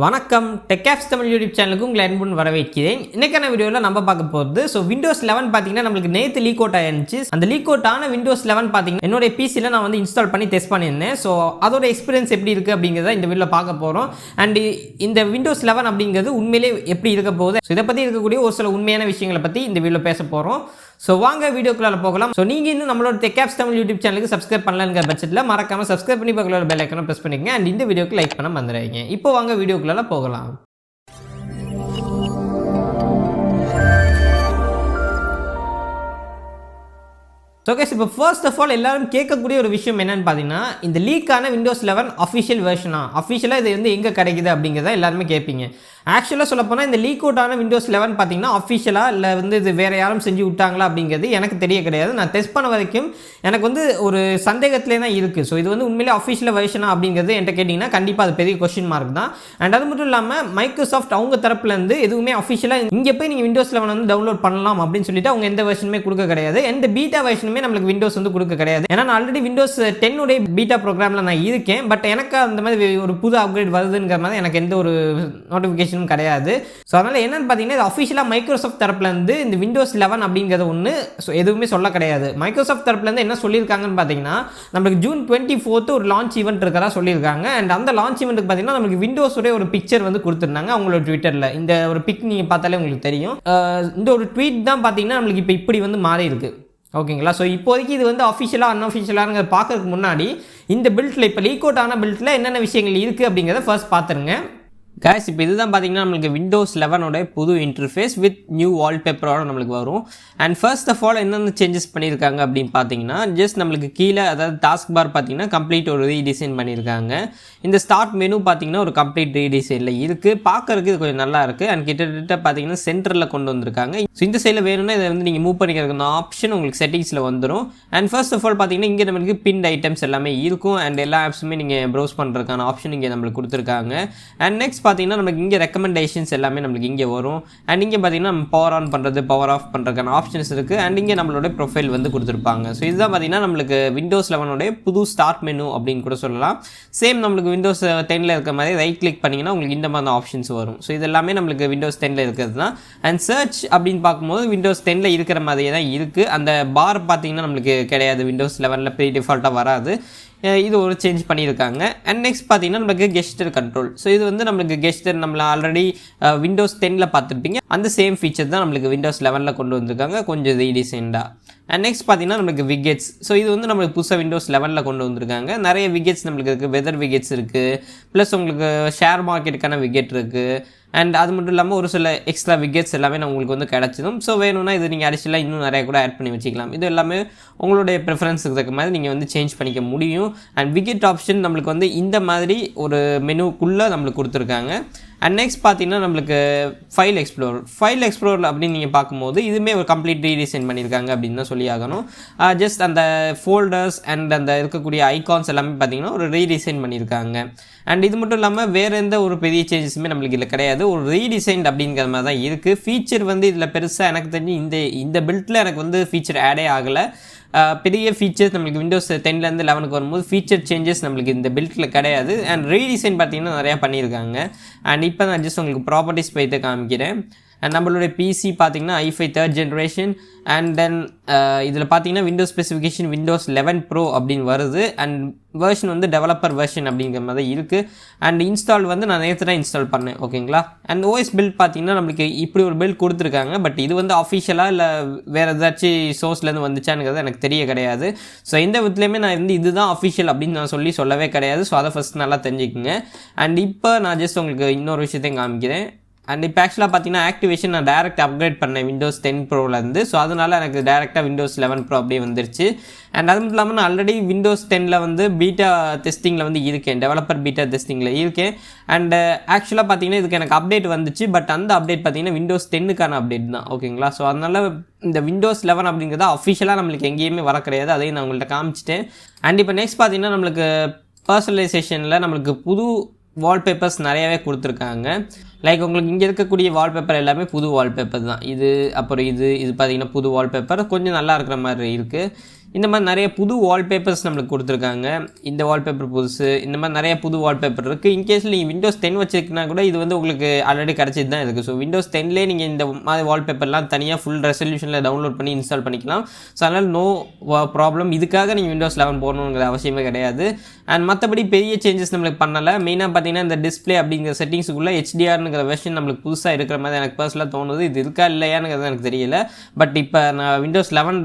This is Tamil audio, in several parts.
வணக்கம் TechApps Tamil யூடியூப் சேனலுக்கு உங்களை அன்புடன் வரவேற்கிறேன். இன்னைக்கான வீடியோவில் நம்ம பார்க்க போகிறது விண்டோஸ் 11 பார்த்தீங்கன்னா நம்மளுக்கு நேற்று லீக் அவுட் ஆயிருந்துச்சு. அந்த லீக் அவுட் ஆன விண்டோஸ் 11 பார்த்தீங்கன்னா என்னோட பிசியில் நான் வந்து இன்ஸ்டால் பண்ணி டெஸ்ட் பண்ணியிருந்தேன். ஸோ அதோட எக்ஸ்பீரியன்ஸ் எப்படி இருக்குது அப்படிங்கிறத இந்த வீடியோவில் பார்க்க போகிறோம். அண்ட் இந்த விண்டோஸ் 11 அப்படிங்கிறது உண்மையிலே எப்படி இருக்க போகுது, ஸோ இதை பற்றி இருக்கக்கூடிய ஒரு சில உண்மையான விஷயங்களை பற்றி இந்த வீடியோவில் பேச போகிறோம். ஸோ வாங்க வீடியோக்குள்ள போகலாம். ஸோ நீங்கள் இன்னும் நம்மளோட TechApps Tamil யூடியூப் சேனலுக்கு சப்ஸ்கிரைப் பண்ணலங்கிற பட்சத்தில் மறக்காமல் சப்ஸ்கிரைப் பண்ணி பக்கத்தில் பெல் ஐக்கானை ப்ரெஸ் பண்ணிக்கங்க. அண்ட் இந்த வீடியோக்கு லைக் பண்ண மறந்துடாதீங்க. இப்போ வாங்க வீடியோக்குள்ள போகலாம். ஸோ கேஸ் இப்போ ஃபர்ஸ்ட் ஆஃப் ஆல் எல்லாரும் கேட்கக்கூடிய ஒரு விஷயம் என்னன்னு பார்த்தீங்கன்னா, இந்த லீக்கான விண்டோஸ் 11 அஃபிஷியல் வெர்ஷனா, அஃபிஷியலாக இது வந்து எங்கே கிடைக்குது அப்படிங்கிறத எல்லாருமே கேட்பீங்க. ஆக்சுவலாக சொல்லப்போனால் இந்த லீக் அவுட் ஆன விண்டோஸ் 11 பார்த்தீங்கன்னா அஃபிஷியலாக இல்லை வந்து இது வேறு யாரும் செஞ்சு விட்டாங்களா அப்படிங்கிறது எனக்கு தெரிய கிடையாது. நான் டெஸ்ட் பண்ண வரைக்கும் எனக்கு வந்து ஒரு சந்தேகத்திலே தான் இருக்குது. ஸோ இது வந்து உண்மையிலே அஃபிஷியல் வெர்ஷனா அப்படிங்கிறது என்கிட்ட கேட்டிங்கன்னா கண்டிப்பாக அது பெரிய கொஸ்டின் மார்க் தான். அண்ட் அது மட்டும் இல்லாமல் மைக்ரோசாஃப்ட் அவங்க தரப்புலேருந்து எதுவுமே அஃபிஷியலாக இங்கே போய் நீங்கள் விண்டோஸ் 11 வந்து டவுன்லோட் பண்ணலாம் அப்படின்னு சொல்லிட்டு அவங்க எந்த வெர்ஷனுமே கொடுக்க கிடையாது. எந்த பீட்டா வெர்ஷனுமே நம்மளுக்கு விண்டோஸ் வந்து கொடுக்க கிடையாது. ஏன்னா நான் ஆல்ரெடி விண்டோஸ் 10 உடைய பீட்டா ப்ரோக்ராமில் நான் இருக்கேன். பட் எனக்கு அந்த மாதிரி ஒரு புது அப்கிரேட் வருதுங்கிற மாதிரி எனக்கு எந்த ஒரு நோட்டிஃபிகேஷனும் கிடையாது. ஸோ அதனால் என்னென்னு பார்த்தீங்கன்னா, இது அஃபிஷியலாக மைக்ரோசாஃப்ட் தரப்புலேருந்து இந்த விண்டோஸ் 11 அப்படிங்கிறது ஒன்று எதுவுமே சொல்ல கிடையாது. மைக்ரோசாஃப்ட் தரப்புலேருந்து என்ன சொல்லியிருக்காங்கன்னு பார்த்தீங்கன்னா, நம்மளுக்கு ஜூன் 24 ஒரு லான்ச் ஈவெண்ட் இருக்கிறதா சொல்லியிருக்காங்க. அண்ட் அந்த லான்ச் ஈவெண்ட்டுக்கு பார்த்தீங்கன்னா நம்மளுக்கு விண்டோஸோடைய ஒரு பிக்சர் வந்து கொடுத்துருந்தாங்க அவங்களோட ட்விட்டரில். இந்த ஒரு பிக் நீங்கள் பார்த்தாலே உங்களுக்கு தெரியும். இந்த ஒரு ட்வீட் தான் பார்த்தீங்கன்னா நம்மளுக்கு இப்போ இப்படி வந்து மாறி இருக்கு. ஓகேங்களா? ஸோ இப்போதைக்கு இது வந்து அஃபிஷியலாக அன்அஃபிஷியலாக பார்க்கறதுக்கு முன்னாடி இந்த பில்ட்டில் இப்போ லீக் அவுட் ஆன பில்ட்டில் என்னென்ன விஷயங்கள் இருக்குது அப்படிங்கிறத ஃபர்ஸ்ட் பார்த்துருங்க. கைஸ், இப்போ இதுதான் பார்த்தீங்கன்னா நம்மளுக்கு விண்டோஸ் 11 புது இன்டர்ஃபேஸ் வித் நியூ வால்பேப்பரோட நம்மளுக்கு வரும். அண்ட் ஃபர்ஸ்ட் ஆஃப் ஆல் என்னென்ன சேஞ்சஸ் பண்ணியிருக்காங்க அப்படின்னு பார்த்தீங்கன்னா, ஜஸ்ட் நம்மளுக்கு கீழே அதாவது டாஸ்க் பார் பார்த்தீங்கன்னா கம்ப்ளீட் ஒரு ரீடிசைன் பண்ணியிருக்காங்க. இந்த ஸ்டார்ட் மெனு பார்த்தீங்கன்னா ஒரு கம்ப்ளீட் ரீடிசைனில் இருக்குது. பார்க்கறதுக்கு இது கொஞ்சம் நல்லா இருக்குது. அண்ட் கிட்டத்தட்ட பார்த்தீங்கன்னா சென்டரில் கொண்டு வந்திருக்காங்க. ஸோ இந்த சைடில் வேணும்னா இதை வந்து நீங்கள் மூவ் பண்ணிக்கிறதுக்கு ஆப்ஷன் உங்களுக்கு செட்டிங்ஸில் வந்துடும். அண்ட் ஃபர்ஸ்ட் ஆஃப் ஆல் பார்த்தீங்கன்னா இங்கே நம்மளுக்கு பின்ட் ஐட்டம்ஸ் எல்லாமே இருக்கும். அண்ட் எல்லா ஆப்ஸுமே நீங்கள் ப்ரௌஸ் பண்ணுறதுக்கான ஆப்ஷன் இங்கே நம்மளுக்கு கொடுத்துருக்காங்க. அண்ட் நெக்ஸ்ட் பார்த்தீங்கன்னா நமக்கு இங்கே ரெக்கமெண்டேஷன்ஸ் எல்லாமே நம்மளுக்கு இங்கே வரும். அண்ட் இங்கே பார்த்தீங்கன்னா நம்ம பவர் ஆன் பண்ணுறது பவர் ஆஃப் பண்ணுறதுக்கான ஆப்ஷன்ஸ் இருக்குது. அண்ட் இங்கே நம்மளோட ப்ரொஃபைல் வந்து கொடுத்துருப்பாங்க. ஸோ இதுதான் பார்த்தீங்கன்னா நம்மளுக்கு விண்டோஸ் 11 புது ஸ்டார்ட் மெனு அப்படின்னு கூட சொல்லலாம். சேம் நம்மளுக்கு விண்டோஸ் 10 இருக்க மாதிரி ரைட் கிளிக் பண்ணிங்கன்னா உங்களுக்கு இந்த மாதிரி ஆப்ஷன்ஸ் வரும். ஸோ இது எல்லாமே நம்மளுக்கு விண்டோஸ் 10 இருக்கிறது தான். அண்ட் சர்ச் அப்படின்னு பார்க்கும்போது விண்டோஸ் 10 இருக்கிற மாதிரியே தான் இருக்குது. அந்த பார் பார்த்தீங்கன்னா நம்மளுக்கு கிடையாது. விண்டோஸ் 11 ப்ரீ டிஃபால்ட்டாக வராது. இது ஒரு சேஞ்ச் பண்ணியிருக்காங்க. அண்ட் நெக்ஸ்ட் பார்த்தீங்கன்னா நம்மளுக்கு கெஸ்டர் கண்ட்ரோல். ஸோ இது வந்து நம்மளுக்கு கெஸ்டர் நம்மள ஆல்ரெடி விண்டோஸ் 10 பார்த்துருப்பீங்க. அந்த சேம் ஃபீச்சர் தான் நம்மளுக்கு விண்டோஸ் 11 கொண்டு வந்திருக்காங்க, கொஞ்சம் ரீடிசைண்டாக. அண்ட் நெக்ஸ்ட் பார்த்தீங்கன்னா நம்மளுக்கு விகெட்ஸ். ஸோ இது வந்து நம்மளுக்கு புதுசாக விண்டோஸ் 11 கொண்டு வந்திருக்காங்க. நிறைய விகெட்ஸ் நம்மளுக்கு இருக்குது. வெதர் விகெட்ஸ் இருக்குது, ப்ளஸ் உங்களுக்கு ஷேர் மார்க்கெட்டுக்கான விகெட் இருக்குது. அண்ட் அது மட்டும் இல்லாமல் ஒரு சில எக்ஸ்ட்ரா விகெட்ஸ் எல்லாமே உங்களுக்கு வந்து கிடச்சிடும். ஸோ வேணும்னா இது நீங்கள் அடிஷனலாக இன்னும் நிறைய கூட ஆட் பண்ணி வச்சுக்கலாம். இது எல்லாமே உங்களுடைய ப்ரிஃபரன்ஸுக்கு தக்க மாதிரி நீங்கள் வந்து சேஞ்ச் பண்ணிக்க முடியும். அண்ட் விகெட் ஆப்ஷன் நம்மளுக்கு வந்து இந்த மாதிரி ஒரு மெனுக்குள்ளே நம்மளுக்கு கொடுத்துருக்காங்க. அண்ட் நெக்ஸ்ட் பார்த்தீங்கன்னா நம்மளுக்கு ஃபைல் எக்ஸ்ப்ளோர் அப்படின்னு நீங்கள் பார்க்கும்போது இதுவுமே ஒரு கம்ப்ளீட் ரீடிசைன் பண்ணியிருக்காங்க அப்படின்னு தான் சொல்லி ஆகணும். ஜஸ்ட் அந்த ஃபோல்டர்ஸ் அண்ட் அந்த இருக்கக்கூடிய ஐகான்ஸ் எல்லாமே பார்த்தீங்கன்னா ஒரு ரீடிசைன் பண்ணியிருக்காங்க. அண்ட் இது மட்டும் இல்லாமல் வேறு எந்த ஒரு பெரிய சேஞ்சஸுமே நம்மளுக்கு இதில் கிடையாது. ஒரு ரீடிசைன் அப்படிங்கிற மாதிரி தான் இருக்குது. ஃபீச்சர் வந்து இதில் பெருசாக எனக்கு தெரிஞ்சு இந்த பில்ட்டில் எனக்கு வந்து ஃபீச்சர் ஆடே ஆகலை. பெரிய ஃபீச்சர்ஸ் நம்மளுக்கு விண்டோஸ் 10 11 வரும்போது ஃபீச்சர் சேஞ்சஸ் நம்மளுக்கு இந்த பில்ட்டில் கிடையாது. அண்ட் ரீடிசைன் பார்த்தீங்கன்னா நிறையா பண்ணியிருக்காங்க. அண்ட் இப்போ நான் ஜஸ்ட் உங்களுக்கு ப்ராப்பர்ட்டிஸ் போய்ட்டு காமிக்கிறேன். அண்ட் நம்மளுடைய பிசி பார்த்தீங்கன்னா i5 3rd generation. And then இதில் பார்த்தீங்கன்னா விண்டோஸ் ஸ்பெசிஃபிகேஷன் விண்டோஸ் 11 Pro அப்படின்னு வருது. அண்ட் வெர்ஷன் வந்து டெவலப்பர் வெர்ஷன் அப்படிங்கிற மாதிரி இருக்குது. அண்ட் இன்ஸ்டால் வந்து நான் நேற்று தான் இன்ஸ்டால் பண்ணேன். ஓகேங்களா? அண்ட் ஓஎஸ் பில்ட் பார்த்தீங்கன்னா நம்மளுக்கு இப்படி ஒரு பில்ட் கொடுத்துருக்காங்க. பட் இது வந்து அஃபிஷியலாக இல்லை வேறு ஏதாச்சும் சோர்ஸ்லேருந்து வந்துச்சானுங்கிறது எனக்கு தெரிய கிடையாது. ஸோ எந்த விதத்துலையுமே நான் வந்து இதுதான் அஃபிஷியல் அப்படின்னு நான் சொல்லவே கிடையாது. ஸோ அதை ஃபஸ்ட் நல்லா தெரிஞ்சுக்குங்க. அண்ட் இப்போ நான் ஜஸ்ட் உங்களுக்கு இன்னொரு விஷயத்தையும் காமிக்கிறேன். அண்ட் இப்போ ஆக்சுவலாக பார்த்தீங்கன்னா ஆக்டிவேஷன் நான் டேரெக்ட் அப்கிரேட் பண்ணேன் விண்டோஸ் 10 ப்ரோலேருந்து. ஸோ அதனால் எனக்கு டேரெக்டாக விண்டோஸ் 11 ப்ரோ அப்படியே வந்துருச்சு. அண்ட் அது மட்டும் இல்லாமல் நான் ஆல்ரெடி விண்டோஸ் 10 வந்து பீட்டா டெஸ்டிங்கில் வந்து இருக்கேன், டெவலப்பர் பீட்டா டெஸ்டிங்கில் இருக்கேன். அண்ட் ஆக்சுவலாக பார்த்தீங்கன்னா இதுக்கு எனக்கு அப்டேட் வந்துச்சு. பட் அந்த அப்டேட் பார்த்தீங்கன்னா விண்டோஸ் 10 அப்டேட் தான். ஓகேங்களா? ஸோ அதனால் இந்த விண்டோஸ் 11 அப்படிங்கிறத அஃபிஷியலாக நம்மளுக்கு எங்கேயுமே வர கிடையாது. அதையும் நான் உங்கள்கிட்ட காமிச்சிட்டேன். அண்ட் இப்போ நெக்ஸ்ட் பார்த்தீங்கன்னா நம்மளுக்கு பர்சனலைசேஷனில் நம்மளுக்கு புது வால்பேப்பர்ஸ் நிறையாவே கொடுத்துருக்காங்க. லைக் உங்களுக்கு இங்கே இருக்கக்கூடிய வால்பேப்பர் எல்லாமே புது வால்பேப்பர் தான். இது அப்புறம் இது பார்த்தீங்கன்னா புது வால்பேப்பர் கொஞ்சம் நல்லா இருக்கிற மாதிரி இருக்குது. இந்த மாதிரி நிறைய புது வால்பேப்பர்ஸ் நம்மளுக்கு கொடுத்துருக்காங்க. இந்த வால்பேப்பர் புதுசு, இந்த மாதிரி நிறைய புது வால்பேப்பர் இருக்குது. இன்கேஸ் நீங்கள் விண்டோஸ் 10 வச்சுருக்கினா கூட இது வந்து உங்களுக்கு ஆல்ரெடி கிடச்சிட்டு தான் இருக்குது. ஸோ விண்டோஸ் 10லேயே நீங்கள் இந்த மாதிரி வால்பேப்பர்லாம் தனியாக ஃபுல் ரெசல்யூஷனில் டவுன்லோட் பண்ணி இன்ஸ்டால் பண்ணிக்கலாம். ஸோ அதனால் நோ ப்ராப்ளம். இதுக்காக நீங்கள் விண்டோஸ் 11 போடணுங்கிற அவசியமே கிடையாது. அண்ட் மற்றபடி பெரிய சேஞ்சஸ் நம்மளுக்கு பண்ணலை. மெயினாக பார்த்தீங்கன்னா இந்த டிஸ்பிளே அப்படிங்கிற செட்டிங்ஸுக்குள்ளே HDRங்கிற வெர்ஷன் நம்மளுக்கு புதுசாக இருக்கிற மாதிரி எனக்கு பர்சனலாக தோணுது. இது இருக்கா இல்லையானுங்கிறது எனக்கு தெரியல. பட் இப்போ நான் விண்டோஸ் 11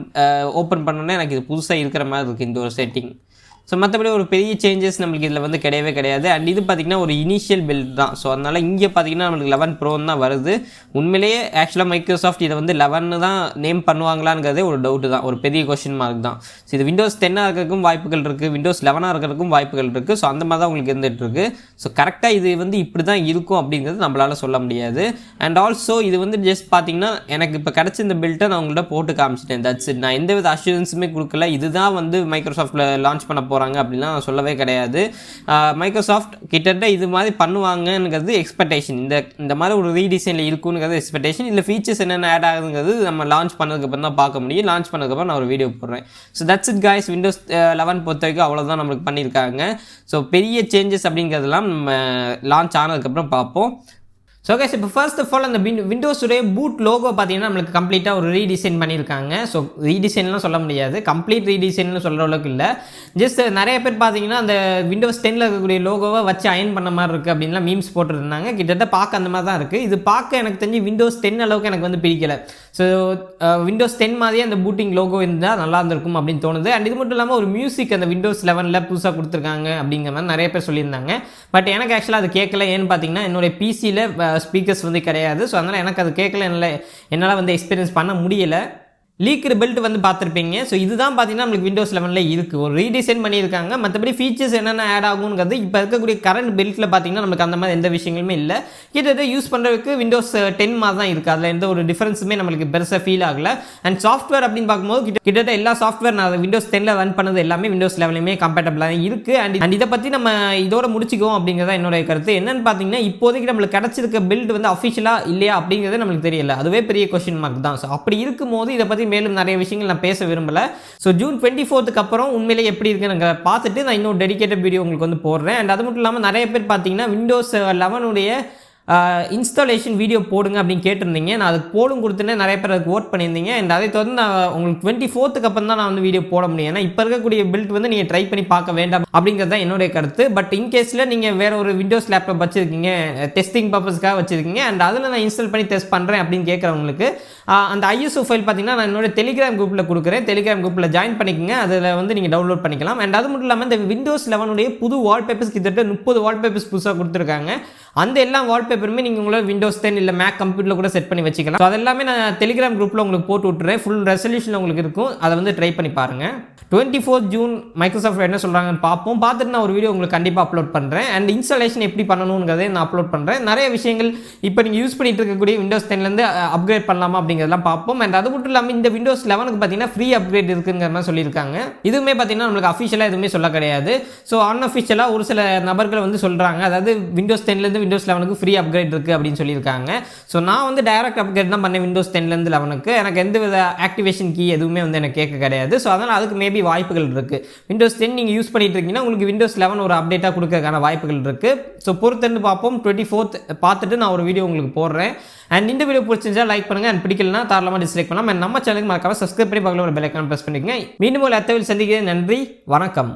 ஓப்பன் பண்ணோன்னே எனக்கு இது புதுசாக இருக்கிற மாதிரி இருக்குது இந்த ஒரு செட்டிங். ஸோ மற்றபடி ஒரு பெரிய சேஞ்சஸ் நம்மளுக்கு இதில் வந்து கிடையவே கிடையாது. அண்ட் இது பார்த்திங்கன்னா ஒரு இனிஷியல் பில்ட் தான். ஸோ அதனால் இங்கே பார்த்திங்கன்னா நம்மளுக்கு 11 Pro தான் வருது. உண்மையிலேயே ஆக்சுவலாக மைக்ரோசாஃப்ட் இதை வந்து 11 தான் நேம் பண்ணுவாங்களாங்கிறதே ஒரு டவுட்டு தான், ஒரு பெரிய கொஷின் மார்க் தான். ஸோ இது விண்டோஸ் 10 இருக்கிறதுக்கும் வாய்ப்புகள் இருக்குது, விண்டோஸ் 11 இருக்கிறதுக்கும் வாய்ப்புகள் இருக்குது. ஸோ அந்த மாதிரி தான் உங்களுக்கு இருந்துகிட்ருக்கு. ஸோ கரெக்டாக இது வந்து இப்படி தான் இருக்கும் அப்படிங்கிறது நம்மளால் சொல்ல முடியாது. அண்ட் ஆல்சோ இது வந்து ஜஸ்ட் பார்த்திங்கன்னா எனக்கு இப்போ கிடச்ச இந்த பில்ட்டை நான் உங்கள்கிட்ட போட்டு காமிச்சிட்டேன். That's it. நான் எந்த வித அஷூரன்ஸுமே கொடுக்கல. இதுதான் வந்து மைக்ரோசாஃப்ட்டில் லான்ச் பண்ண போகிறாங்க அப்படிலாம் சொல்லவே கிடையாது. மைக்ரோசாஃப்ட் கிட்டத்தட்ட இது மாதிரி பண்ணுவாங்கங்கிறது எக்ஸ்பெக்டேஷன். இந்த மாதிரி ஒரு ரீடிசைனில் இருக்குங்கிறது எக்ஸ்பெக்டேஷன். இல்லை ஃபீச்சர்ஸ் என்னென்ன ஆட் ஆகுதுங்கிறது நம்ம லான்ச் பண்ணதுக்கப்புறம் தான் பார்க்க முடியும். லான்ச் பண்ணதுக்கப்புறம் நான் ஒரு வீடியோ போடுறேன். So that's it guys. Windows 11 பொறுத்த வரைக்கும் அவ்வளோதான் நம்மளுக்கு பண்ணியிருக்காங்க. ஸோ பெரிய சேஞ்சஸ் அப்படிங்கிறதெல்லாம் நம்ம லான்ச் ஆனதுக்கப்புறம் பார்ப்போம். ஸோ கைஸ் இப்போ ஃபர்ஸ்ட் ஆஃப் ஆல் அந்த விண்டோஸுடைய பூட் லோகோ பார்த்தீங்கன்னா நம்மளுக்கு கம்ப்ளீட்டாக ஒரு ரீடிசைன் பண்ணியிருக்காங்க. ஸோ ரீடிசைன்லாம் சொல்ல முடியாது, கம்ப்ளீட் ரீடிசைன்னு சொல்கிற அளவுக்கு இல்லை. ஜஸ்ட் நிறைய பேர் பார்த்தீங்கன்னா அந்த விண்டோஸ் 10 இருக்கக்கூடிய லோகோவை வச்சு அயன் பண்ண மாதிரி இருக்குது அப்படின்லாம் மீம்ஸ் போட்டுருந்தாங்க. கிட்டத்தட்ட பார்க்க அந்த மாதிரி தான் இருக்குது. இது பார்க்க எனக்கு தெரிஞ்சு விண்டோஸ் 10 அளவுக்கு எனக்கு வந்து பிடிக்கலை. ஸோ விண்டோஸ் 10 மாதிரியே அந்த பூட்டிங் லோகோ இருந்தால் நல்லா இருந்திருக்கும் அப்படின்னு தோணுது. அண்ட் இது மட்டும் இல்லாமல் ஒரு மியூசிக் அந்த விண்டோஸ் 11 புதுசாக கொடுத்துருக்காங்க அப்படிங்கிற மாதிரி நிறைய பேர் சொல்லியிருந்தாங்க. பட் எனக்கு ஆக்சுவலாக அது கேட்கல. ஏன்னு பார்த்தீங்கன்னா என்னுடைய பிசியில் ஸ்பீக்கர்ஸ் வந்து கிடையாது. ஸோ அதனால் எனக்கு அது கேட்கல, என்னால் வந்து எக்ஸ்பீரியன்ஸ் பண்ண முடியலை. லீக்டு பெல்ட் வந்து பார்த்துருப்பீங்க. ஸோ இதுதான் பார்த்தீங்கன்னா நம்மளுக்கு விண்டோஸ் 11 இருக்குது. ஒரு ரீடிசைன் பண்ணியிருக்காங்க. மற்றபடி ஃபீச்சர்ஸ் என்னென்ன ஆட் ஆகுங்கிறது இப்போ இருக்கக்கூடிய கரண்ட் பெல்ட்டில் பார்த்தீங்கன்னா நமக்கு அந்த மாதிரி எந்த விஷயங்களுமே இல்லை. கிட்டத்தட்ட யூஸ் பண்ணுறதுக்கு விண்டோஸ் 10 மாதிரி தான் இருக்குது. அதில் எந்த ஒரு டிஃபரன்ஸுமே நம்மளுக்கு பெருசாக ஃபீல் ஆகலை. அண்ட் சாஃப்ட்வேர் அப்படின்னு பார்க்கும்போது கிட்டத்தட்ட எல்லா சாஃப்ட்வேர் நான் விண்டோஸ் 10 ரன் பண்ணது எல்லாமே விண்டோஸ் 11 கம்பேட்டபிளாக இருக்குது. அண்ட் இதை பற்றி நம்ம இதோட முடிச்சிக்குவோம் அப்படிங்கிறத என்னோட கருத்து. என்னென்னு பார்த்தீங்கன்னா இப்போதைக்கு நம்மளுக்கு கிடச்சிருக்க பில்ட் வந்து அஃபிஷியலாக இல்லையா அப்படிங்கிறது நம்மளுக்கு தெரியல. அதுவே பெரிய கொஸ்டின் மார்க் தான். ஸோ அப்படி இருக்கும்போது இதை பற்றி மேலும் நிறைய விஷயங்கள் நான் பேச விரும்பல. ஸோ ஜூன் 24க்கு அப்புறம் உண்மையிலே எப்படி இருக்குன்னு பார்த்துட்டு நான் இன்னும் டெடிகேட்டட் வீடியோ உங்களுக்கு வந்து போடுறேன். அண்ட் அது மட்டும் இல்லாமல் நிறைய பேர் பார்த்தீங்கன்னா விண்டோஸ் 11 இன்ஸ்டாலேஷன் வீடியோ போடுங்க அப்படின்னு கேட்டிருந்தீங்க. நான் அதுக்கு போடும் கொடுத்துன்னு நிறைய பேர் அதுக்கு ஓட் பண்ணியிருந்தீங்க. அண்ட் அதை தொடர்ந்து நான் உங்களுக்கு 24க்கு அப்புறம் தான் நான் வந்து வீடியோ போட முடியும். ஏன்னா இப்போ இருக்கக்கூடிய பில்ட் வந்து நீங்கள் ட்ரை பண்ணி பார்க்க வேண்டாம் அப்படிங்கிறது தான் என்னுடைய கருத்து. பட் இன்கேஸில் நீங்கள் வேறு ஒரு விண்டோஸ் லேப்டாப் வச்சுருக்கீங்க, டெஸ்டிங் பர்பஸ்க்காக வச்சுருக்கீங்க, அண்ட் அதில் நான் இன்ஸ்டால் பண்ணி டெஸ்ட் பண்ணுறேன் அப்படின்னு கேட்குறவங்களுக்கு அந்த ISO ஃபைல் பார்த்தீங்கன்னா நான் என்னோட டெலிகிராம் குரூப்பில் கொடுக்குறேன். டெலிகிராம் குரூப்பில் ஜாயின் பண்ணிக்கோங்க. அதில் வந்து நீங்கள் டவுன்லோட் பண்ணிக்கலாம். அண்ட் அது மட்டும் இல்லாமல் இந்த விண்டோஸ் 11 புது வால்பேப்பர்ஸ் கிட்டத்தட்ட 30 வால்பேப்பர்ஸ் புதுசாக கொடுத்துருக்காங்க. அந்த எல்லா வால்பேப்பருமே நீங்கள் உங்களோட விண்டோஸ் 10 இல்லை மேக் கம்ப்யூட்டரில் கூட செட் பண்ணி வச்சுக்கலாம். ஸோ அதெல்லாமே நான் டெலிகிராம் குரூப்பில் உங்களுக்கு போட்டு விட்டுறேன். ஃபுல் ரெசல்யூஷன் உங்களுக்கு இருக்கும். அதை வந்து ட்ரை பண்ணி பாருங்கள். 24 ஜூன் மைக்ரோசாஃப்ட் என்ன சொல்கிறாங்கன்னு பார்ப்போம். பார்த்துட்டு நான் ஒரு வீடியோ உங்களுக்கு கண்டிப்பாக அப்லோட் பண்ணுறேன். அண்ட் இன்ஸ்டாலேஷன் எப்படி பண்ணணுங்கிறதே நான் அப்லோட் பண்ணுறேன். நிறைய விஷயங்கள் இப்போ நீங்கள் யூஸ் பண்ணிட்டு இருக்கக்கூடிய விண்டோஸ் 10லேருந்து அப்கிரேட் பண்ணலாமா அப்படிங்கிறதெல்லாம் பார்ப்போம். அண்ட் அது மட்டும் இல்லாமல் இந்த விண்டோஸ் 11க்கு பார்த்தீங்கன்னா ஃப்ரீ அப்கிரேட் இருக்குங்கிற மாதிரி சொல்லியிருக்காங்க. இதுவுமே பார்த்தீங்கன்னா நம்மளுக்கு அஃபிஷியலாக எதுவுமே சொல்ல கிடையாது. ஸோ அன்அஃபிஷியலாக ஒரு சில நபர்கள் வந்து சொல்கிறாங்க, அதாவது விண்டோஸ் 10லேருந்து விண்டோஸ் 11க்கு ஃப்ரீ அப்கிரேட் இருக்குது அப்படின்னு சொல்லியிருக்காங்க. ஸோ நான் வந்து டைரக்ட் அப்கிரேட் தான் பண்ணேன் விண்டோஸ் 10லேருந்து 11க்கு. எனக்கு எந்த வித ஆக்டிவேஷன் கீ எதுவுமே வந்து எனக்கு கேட்க கிடையாது. ஸோ அதனால் அதுக்கு மேபி வாய்ப்புகள் இருக்குது. விண்டோஸ் 10 நீங்கள் யூஸ் பண்ணிட்டு இருக்கீங்கன்னா உங்களுக்கு விண்டோஸ் 11 ஒரு அப்டேட்டாக கொடுக்கறதுக்கான வாய்ப்புகள் இருக்குது. ஸோ பொறுத்திருந்து பார்ப்போம். 24th பார்த்துட்டு நான் ஒரு வீடியோ உங்களுக்கு போடுறேன். அண்ட் இந்த வீடியோ பிடிச்சிருந்தா லைக் பண்ணுங்கள். அண்ட் பிடிக்கலனா தாராளமாக டிஸ்லைக் பண்ணலாம். அண்ட் நம்ம சேனலுக்கு மறக்காம சப்ஸ்கிரைப் பண்ணி பக்கத்தில் ஒரு பெல் ஐக்கான் ப்ரெஸ் பண்ணிக்கங்க. மீண்டும் ஒரு அத்தவில் சந்திக்கிறேன். நன்றி, வணக்கம்.